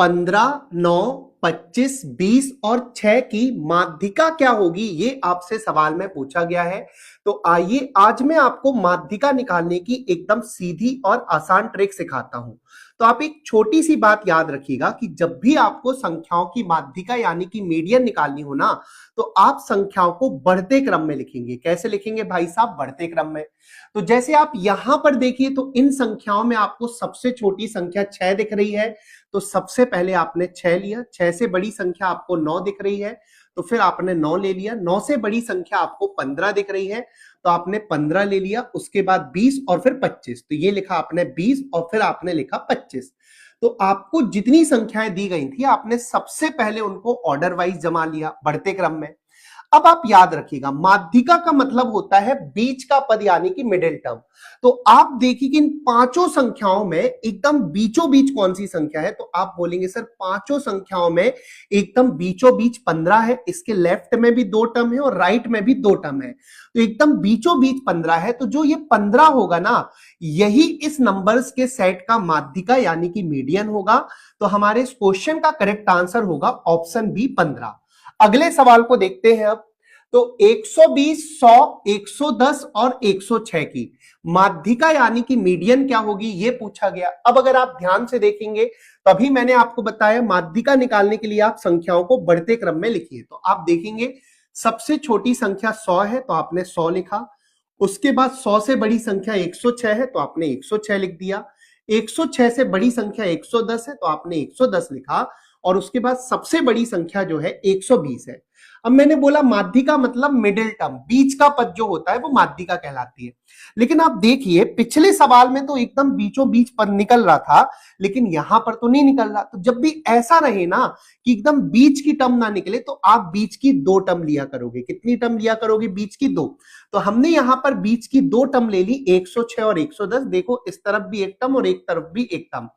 15, 9, 25, 20 और 6 की माध्यिका क्या होगी, ये आपसे सवाल में पूछा गया है। तो आइए आज मैं आपको माध्यिका निकालने की एकदम सीधी और आसान ट्रिक सिखाता हूं। तो आप एक छोटी सी बात याद रखिएगा कि जब भी आपको संख्याओं की माध्यिका यानी कि मीडियन निकालनी हो ना, तो आप संख्याओं को बढ़ते क्रम में लिखेंगे। कैसे लिखेंगे भाई साहब? बढ़ते क्रम में। तो जैसे आप यहां पर देखिए तो इन संख्याओं में आपको सबसे छोटी संख्या 6 दिख रही है, तो सबसे पहले आपने 6 लिया। 6 से बड़ी संख्या आपको 9 दिख रही है, तो फिर आपने 9 ले लिया। 9 से बड़ी संख्या आपको 15 दिख रही है, तो आपने 15 ले लिया। उसके बाद 20 और फिर 25, तो ये लिखा आपने 20 और फिर आपने लिखा 25। तो आपको जितनी संख्याएं दी गई थी आपने सबसे पहले उनको ऑर्डर वाइज जमा लिया बढ़ते क्रम में। अब आप याद रखिएगा माध्यिका का मतलब होता है बीच का पद यानी कि मिडिल टर्म। तो आप देखिए कि इन पांचों संख्याओं में एकदम बीचों बीच कौन सी संख्या है, तो आप बोलेंगे सर पांचों संख्याओं में एकदम बीचों बीच 15 है। इसके लेफ्ट में भी 2 टर्म है और राइट में भी 2 टर्म है, तो एकदम बीचों बीच 15 है। तो जो ये 15 होगा ना, यही इस नंबर्स के सेट का माध्यिका यानी कि मीडियन होगा। तो हमारे इस क्वेश्चन का करेक्ट आंसर होगा ऑप्शन बी 15। अगले सवाल को देखते हैं अब। तो 120, 100, 110 और 106 की माध्यिका यानी कि मीडियन क्या होगी, ये पूछा गया। अब अगर आप ध्यान से देखेंगे तो अभी मैंने आपको बताया माध्यिका निकालने के लिए आप संख्याओं को बढ़ते क्रम में लिखिए। तो आप देखेंगे सबसे छोटी संख्या 100 है, तो आपने 100 लिखा। उसके बाद 100 से बड़ी संख्या 106 है, तो आपने 106 लिख दिया। 106 से बड़ी संख्या 110 है, तो आपने 110 लिखा। और उसके बाद सबसे बड़ी संख्या जो है 120 है। अब मैंने बोला माध्यिका मतलब मिडिल टर्म, बीच का पद जो होता है वो माध्यिका कहलाती है। लेकिन आप देखिए पिछले सवाल में तो एकदम बीचों बीच पद निकल रहा था, लेकिन यहां पर तो नहीं निकल रहा। तो जब भी ऐसा रहे ना कि एकदम बीच की टर्म ना निकले, तो आप बीच की 2 टर्म लिया करोगे। कितनी टर्म लिया करोगे? बीच की 2। तो हमने यहां पर बीच की 2 टर्म ले ली, 106 और 110। देखो इस तरफ भी एक टर्म और एक तरफ भी एक टर्म।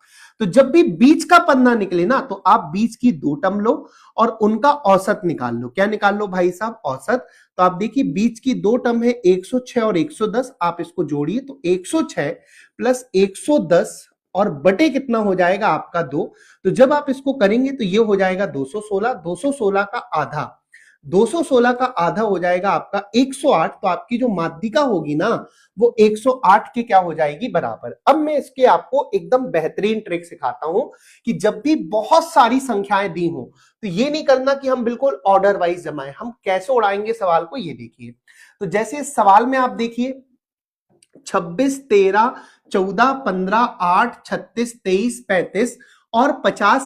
तो जब भी बीच का पद ना निकले ना, तो आप बीच की 2 टर्म लो और उनका औसत निकाल लो। क्या निकाल लो भाई साहब? औसत। तो आप देखिए बीच की 2 टर्म है 106 और 110, आप इसको जोड़िए तो 106 प्लस 110 और बटे कितना हो जाएगा आपका 2। तो जब आप इसको करेंगे तो ये हो जाएगा 216। 216 का आधा, 216 का आधा हो जाएगा आपका 108। तो आपकी जो माध्यिका होगी ना, वो 108 के क्या हो जाएगी? बराबर। अब मैं इसके आपको एकदम बेहतरीन ट्रिक सिखाता हूं कि जब भी बहुत सारी संख्याएं दी हो तो ये नहीं करना कि हम बिल्कुल ऑर्डर वाइज जमाएं। हम कैसे उड़ाएंगे सवाल को, ये देखिए। तो जैसे इस सवाल में आप देखिए 26, 13, 14, 15, 8, 36, 23, 35 और 50